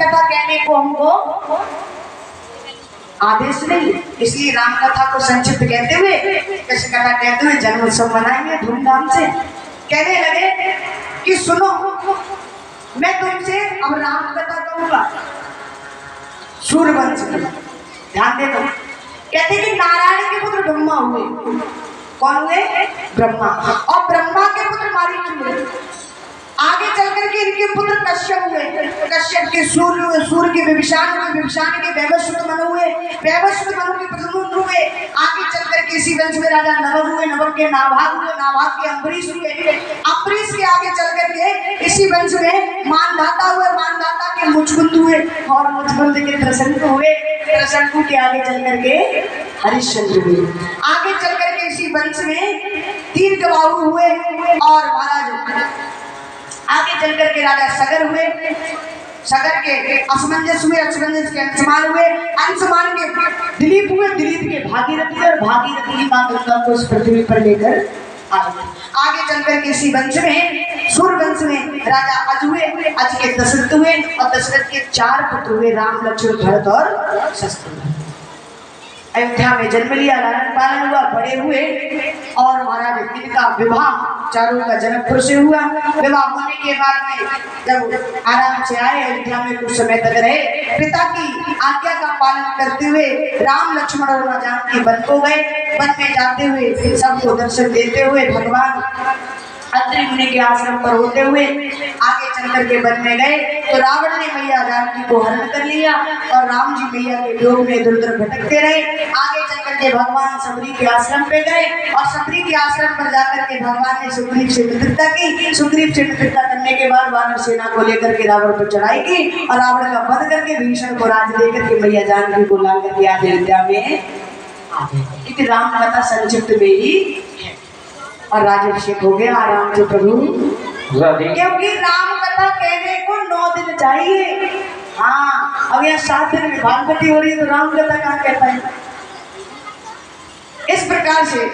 कथा कहने को हमको आदेश नहीं, इसलिए राम कथा को संक्षिप्त कहते हुए, कृष्ण कथा कहते हुए जन्मोत्सव मनाएंगे धूमधाम से। कहने लगे कि सुनो, मैं तुमसे अब राम कथा कहूंगा सूर्यवंश की। ध्यान देना, कहते कि नारायण के पुत्र ब्रह्मा हुए। कौन हुए? ब्रह्मा। और ब्रह्मा के पुत्र मारीच हुए। आगे चल करके इनके पुत्र कश्यप हुए, कश्यप के सूर्य हुए, सूर्य के विभीषण हुए, विभीषण के वैवस्वत मनु हुए, वैवस्वत मनु के प्रद्युम्न हुए। आगे चल करके इसी वंश में राजा नवग हुए, नवग के नाभाग हुए, नाभाग के अम्बरीश हुए, अम्बरीश के आगे चल करके इसी वंश में मानधाता हुए, मानधाता के मुचकुंद हुए, और मुचकुंद के त्रसंकु हुए, त्रसंकु के आगे चल करके हरिश्चंद्र हुए। आगे चल करके इसी वंश में दीर्घबाहु हुए, और महाराज आगे चल करके राजा सगर हुए, सगर के असमंजस हुए, असमंजस के अंशुमान हुए, अंशुमान के दिलीप हुए, दिलीप के भागीरथी, और भागीरथी की मां गंगा को इस पृथ्वी पर लेकर आए। आगे चल करके इसी वंश में, सूर्य वंश में राजा अज हुए, अज के दशरथ हुए, और दशरथ के 4 पुत्र हुए, राम, लक्ष्मण, भरत और शत्रुघ्न। अयोध्या में जन्म लिया, लालन पालन हुआ, बड़े हुए, और महाराज इनका विवाह चारों का जनकपुर से हुआ। विवाह होने के बाद में जब आराम से आए, अयोध्या में कुछ समय तक रहे, पिता की आज्ञा का पालन करते हुए राम, लक्ष्मण और जानकी वन को गए। वन में जाते हुए सबको दर्शन देते हुए भगवान अत्रि मुनि के आश्रम पर होते हुए आगे चल करके वन में गए, तो रावण ने मैया जानकी को हरण कर लिया, और राम जी मैया के वियोग में इधर उधर भटकते रहे। आगे चल करके भगवान सबरी के आश्रम पे गए, और सबरी के आश्रम पर जाकर के भगवान ने सुग्रीव से मित्रता की। सुग्रीव से मित्रता करने के बाद वानर सेना को लेकर के रावण पर चढ़ाई की, और रावण का वध करके भीषण को राज लेकर के मैया जानकी को ला करके आज अयोध्या में आ गए। राम कथा संक्षिप्त में ही है, और राज्याभिषेक हो गया आराम से प्रभु, क्योंकि राम कथा कहने को 9 दिन चाहिए। हाँ, अब यहाँ 7 दिन में भागवती हो रही है, तो राम कथा कहाँ कहता है? इस प्रकार से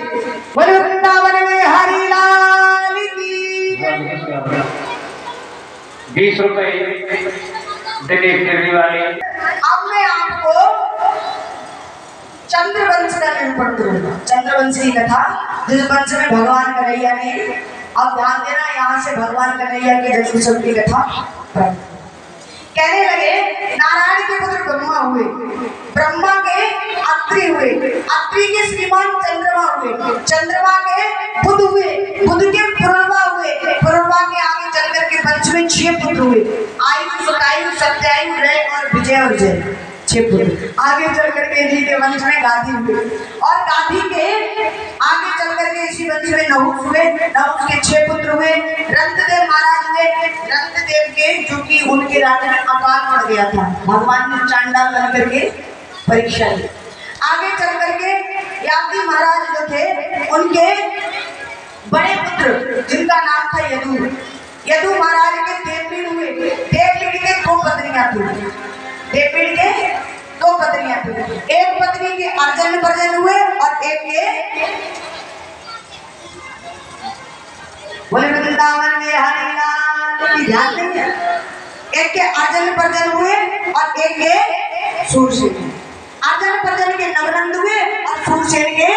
बोले वृंदावन में हरि लाल की। 20 रुपए दिलीप गिरने वाले। अब मैं आपको चंद्रवंश का निरूपण करूंगा, चंद्रवंश की कथा, जिस वंश में भगवान कन्हैया ने, अब ध्यान देना, यहाँ से भगवान कन्हैया के जन्मोत्सव की कथा। कहने लगे नारायण के पुत्र ब्रह्मा हुए, ब्रह्मा के अत्रि हुए, अत्रि के श्रीमान चंद्रमा हुए, चंद्रमा के बुध हुए, बुध के पुरुरवा हुए, पुरुरवा के आगे चल करके वंश में 6 पुत्र हुए, आयु, सतायु, सत्यायु, रय और विजय और जय, 6 पुत्र। आगे चल करके जी के वंश में गाधी हुए, और गाधी के आगे चल करके इसी वंश में नहुष हुए, नहुष के 6 पुत्र हुए, रंतदेव महाराज हुए, रंतदेव के जो कि उनके राज्य में अकाल पड़ गया था, भगवान ने चांडाल बन करके परीक्षा ली। आगे चल करके यादवी महाराज जो थे, उनके बड़े पुत्र जिनका नाम था यदु, यदु महाराज के देवपीड़ हुए, देवपीड़ के 2 पत्नियां थी, देवपीड़ के 2 पत्नियां थी, एक पत्नी के अर्जन पर्जन हुए, और एक के बोले वृंदावन में हरि लाल की। ध्यान नहीं है, एक के अर्जन पर्जन हुए, और एक के सूरसेन। अर्जन पर्जन के नवनंद हुए, और सूरसेन के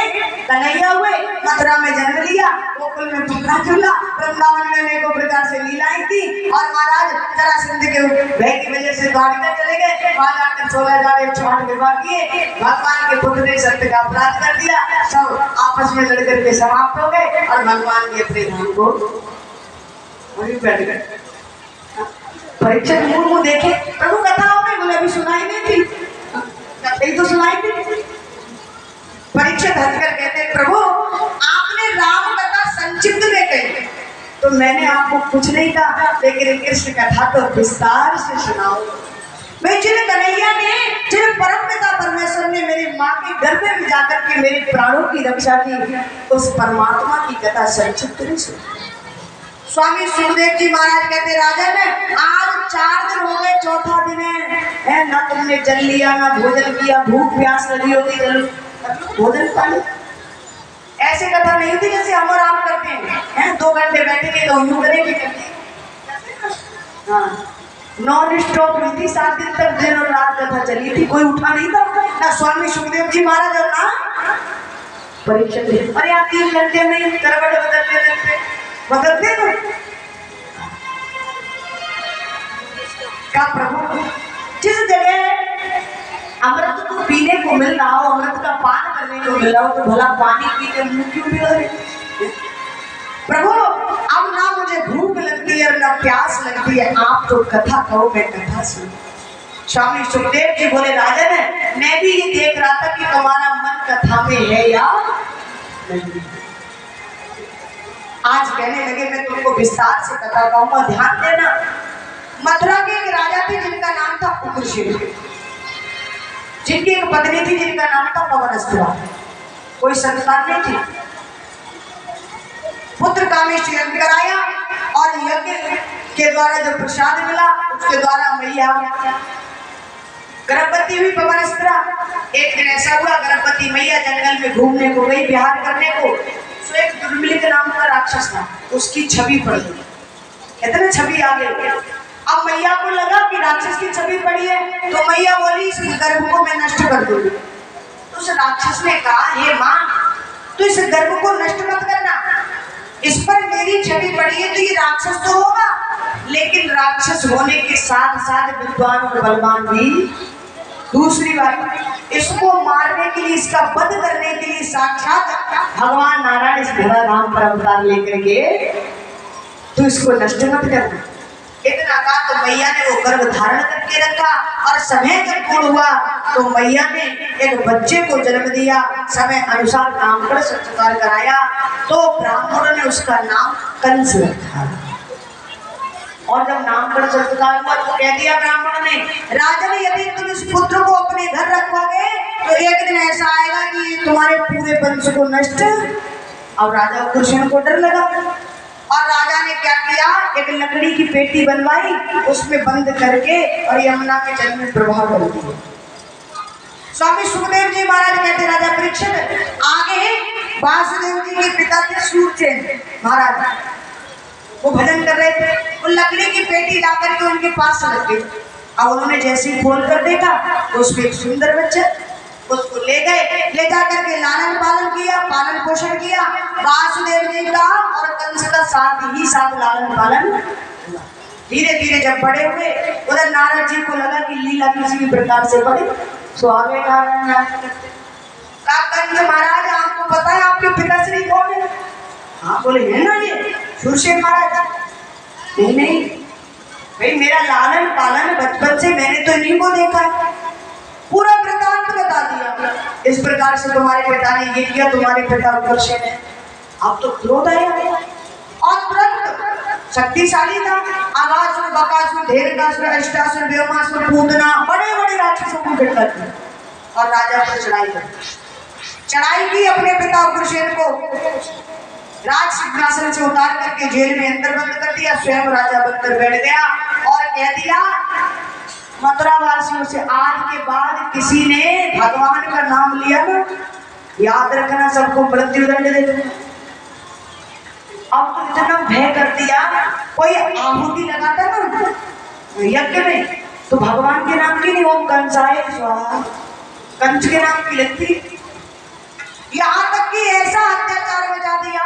कन्हैया हुए। मथुरा में जन्म लिया, गोकुल में फुकना झूला, वृंदावन में अनेकों प्रकार से लीलाएं की, और महाराज जरासंध के भय की वजह से द्वारिका चले गए। वहां जाकर 16,008 विवाह किए, भगवान के पुत्र ने सत्य का अपराध कर दिया, सब आपस में लड़कर के समाप्त हो गए, और भगवान के अपने धाम को वहीं बैठ गए। परीक्षित मुंह देखे, प्रभु कथा हो गई, बोले अभी सुनाई नहीं थी, कहीं तो सुनाई थी। परीक्षित हंसकर कहते, प्रभु आपने राम कथा संक्षिप्त में कही, तो मैंने आपको कुछ नहीं कहा, लेकिन कृष्ण कथा तो विस्तार से सुनाओ। मैं जिन कन्हैया ने, जिन परम पिता परमेश्वर ने मेरी माँ के गर्भ में जाकर के मेरे प्राणों की रक्षा की, उस परमात्मा की कथा संक्षिप्त नहीं सुनी। स्वामी सुखदेव जी महाराज कहते, राजन आज 4 दिन हो गए, 4था दिन है, ना तुमने जल लिया, ना भोजन किया, भूख प्यास लगी होगी, जल भोजन पानी। ऐसे कथा नहीं होती जैसे हम और आप करते हैं, 2 घंटे बैठेंगे तो यूं करेंगे, हाँ नॉन स्टॉप हुई थी, 7 दिन तक दिन और रात कथा चली थी, कोई उठा नहीं था ना स्वामी सुखदेव जी महाराज और ना परीक्षित जी। अरे आप 3 घंटे में करवट बदलते तो का प्रभु जिस जगह अमृत को पीने को मिल रहा हो, अमृत का पान करने को मिल रहा हो, तो भला पानी पी के मुंह क्यों भी रहे? प्रभु अब ना मुझे भूख लगती है ना प्यास लगती है, आप तो कथा कहो मैं कथा सुन। स्वामी सुखदेव जी बोले राजन मैं भी ये देख रहा था कि तुम्हारा मन कथा में है या नहीं। आज कहने लगे मैं तुमको विस्तार से कथा कहूंगा, ध्यान देना। मथुरा के एक राजा थे जिनका नाम था उग्रसेन, जिनकी एक पत्नी थी जिनका नाम था पवनस्त्रा। कोई संतान नहीं थी। पुत्र कामेष्टि यज्ञ कराया और यज्ञ के द्वारा जो प्रसाद मिला उसके द्वारा मैया गर्भवती हुई पवनस्त्रा। एक दिन ऐसा हुआ गर्भवती मैया जंगल में घूमने को गई, विहार करने को, तो एक दुर्मिलिक नाम का राक्षस था, उसकी छवि पड़ गई। इतने छवि आ गई। अब मैया को लगा कि राक्षस की छवि पड़ी है, तो मैया बोली इस गर्भ को मैं नष्ट कर दूंगी। तो उस राक्षस ने कहा हे माँ तो इस गर्भ को नष्ट मत करना, इस पर मेरी छवि पड़ी है तो ये राक्षस तो होगा, लेकिन राक्षस होने के साथ साथ विद्वान और बलवान भी। दूसरी बात इसको मारने के लिए, इसका वध करने के लिए साक्षात भगवान नारायण इस धरा धाम पर अवतार लेकर के, तो इसको नष्ट मत करना। इतना कहा तो मैया ने वो गर्भ धारण करके रखा और समय जब पूर्ण हुआ तो मैया ने एक बच्चे को जन्म दिया। समय अनुसार नामकरण संस्कार कराया तो ब्राह्मणों ने उसका नाम कंस रखा। और जब नामकरण संस्कार हुआ तो कह दिया ब्राह्मणों ने राजन यदि तुम इस पुत्र को अपने घर रखोगे तो एक दिन ऐसा आएगा कि तुम्हारे पूरे वंश को नष्ट। अब राजा कृष्ण को डर लगा और राजा ने क्या किया, एक लकड़ी की पेटी बनवाई, उसमें बंद करके और यमुना के जल में प्रवाह कर दिया। स्वामी सुखदेव जी महाराज कहते राजा परीक्षित आगे वासुदेव जी के पिता थे सूरसेन महाराज, वो भजन कर रहे थे, वो लकड़ी की पेटी ला करके उनके पास रख गई। अब उन्होंने जैसे ही खोल कर देखा तो उसमें एक सुंदर बच्चा, उसको ले गए, ले जाकर के लालन पालन किया, पालन पोषण किया। वासुदेव जी का और कंस का साथ ही साथ लालन पालन। धीरे धीरे जब बड़े हुए उधर नारद जी को लगा कि लीला किसी भी प्रकार से बड़े, सो आगे नारायण कंस महाराज आपको पता है आपके पिताश्री कौन है? हाँ बोले है ना ये सूरसेन महाराज। नहीं नहीं भाई मेरा लालन पालन बचपन से मैंने तो इन्हीं को देखा है। पूरा वृतांत बता दिया, इस प्रकार से तुम्हारे पिता ने ये किया, तुम्हारे पिता उग्रसेन है। अब तो क्रोध आया और तुरंत शक्तिशाली था, आगासुर, बकासुर, धेनुकासुर, अष्टासुर, व्योमासुर, पूतना, बड़े बड़े राक्षसों को इकट्ठा किया और राजा पर चढ़ाई की अपने पिता उग्रसेन को राज सिंहासन से उतार करके जेल में अंदर बंद कर दिया। स्वयं राजा बनकर बैठ गया और कह दिया मथुरा वासियों से आज के बाद किसी ने भगवान का नाम लिया ना, याद रखना सबको मृत्यु दंड दे दूंगा। अब तो इतना भय कर दिया, कोई आहुति लगाता ना यज्ञ में तो भगवान के नाम की नहीं, ओम कंसाय स्वाहा, कंस के नाम की लगती। यहाँ तक कि ऐसा अत्याचार मचा दिया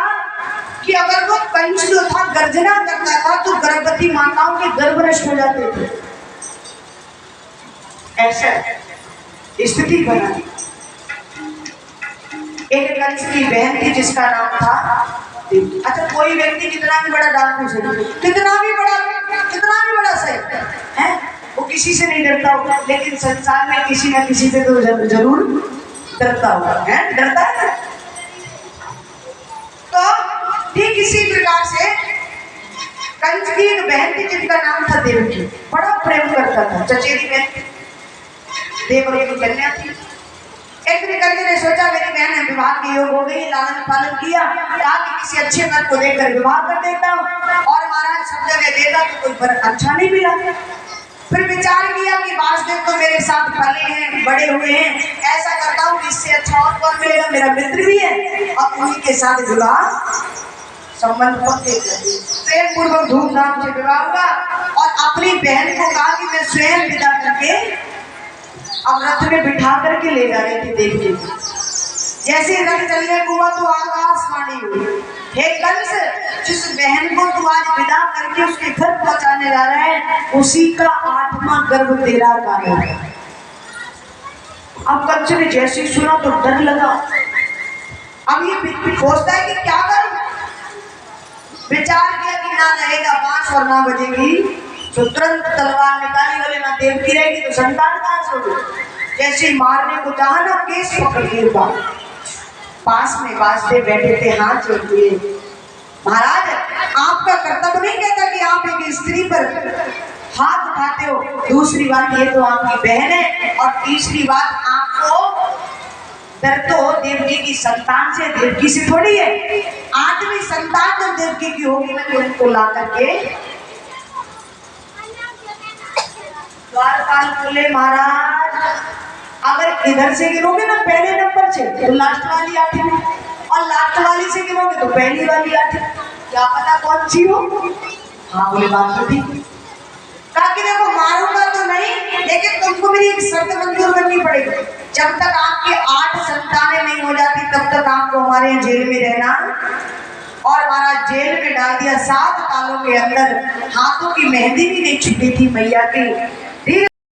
कि अगर वो कंस जो था गर्जना करता था तो गर्भवती माताओं के गर्भ नष्ट हो जाते थे। ऐसा स्थिति बना। एक कंस की बहन थी जिसका नाम था देवकी। अच्छा कोई व्यक्ति कितना भी बड़ा डाकू से, कितना भी बड़ा सही है, वो किसी से नहीं डरता होगा, लेकिन संसार में किसी न किसी से तो जरूर डरता होगा, है डरता है। तो ठीक इसी प्रकार से कंस की एक बहन थी जिनका नाम था देवकी, बड़ा प्रेम करता था, चचेरी बहन देवकी की कन्या थी। एक दिन कंस ने सोचा मेरी बहन है विवाह के योग हो गई, लालन पालन किया, कहा कि किसी अच्छे नर को देखकर विवाह कर देता हूँ, और महाराज सब जगह देखा तो कोई फर्क अच्छा नहीं मिला। फिर विचार किया कि वासुदेव तो मेरे साथ पले हैं, बड़े हुए हैं, ऐसा करता हूँ कि इससे अच्छा और कौन मिलेगा, मेरा मित्र भी है और उन्हीं के साथ विवाह संबंध पक्के कर दिए, प्रेम पूर्वक धूमधाम से विवाह हुआ और अपनी बहन को कहा कि मैं स्वयं विदा करके अब रथ में बिठा करके ले जा रही थी देखने। जैसे रथ चलने को हुआ तो आकाशवाणी हुई, हे कंस, जिस बहन को तू आज विदा करके उसके घर पहुंचाने जा रहा है उसी का 8वां गर्भ तेरा कारण है। अब कंस ने जैसे सुना तो डर लगा। अब ये सोचता है कि क्या करूं, विचार किया कि ना रहेगा बांस और ना बजेगी, तो तुरंत तलवार निकाली, बोले ना देवकी रहेगी तो संतान कहां से होगी। जैसे मारने को चाहा ना केस पकड़ गिरता, पास में वासुदेव बैठे थे, हाथ जोड़ दिए, महाराज आपका कर्तव्य नहीं कहता कि आप एक स्त्री पर हाथ उठाते हो, दूसरी बात ये तो आपकी बहन है, और तीसरी बात आपको डर तो देवकी की संतान से, देवकी से थोड़ी है। 8वीं संतान जब देवकी की होगी ना तो उनको ला करके द्वारपाल बोले महाराज अगर इधर से गिनोगे ना पहले नंबर से तो लास्ट वाली 8वीं, और लास्ट वाली से गिनोगे तो पहली वाली 8वीं, क्या पता कौन सी हो। हाँ बोले बात तो ठीक, ताकि देखो मारूंगा तो नहीं, लेकिन तुमको मेरी एक शर्त मंजूर करनी पड़ेगी, जब तक आपके 8 संतानें नहीं हो जाती तब तक आपको हमारे जेल में रहना। और हमारा जेल में डाल दिया 7 तालों के अंदर, हाथों की मेहंदी भी नहीं छुपी थी मैया की,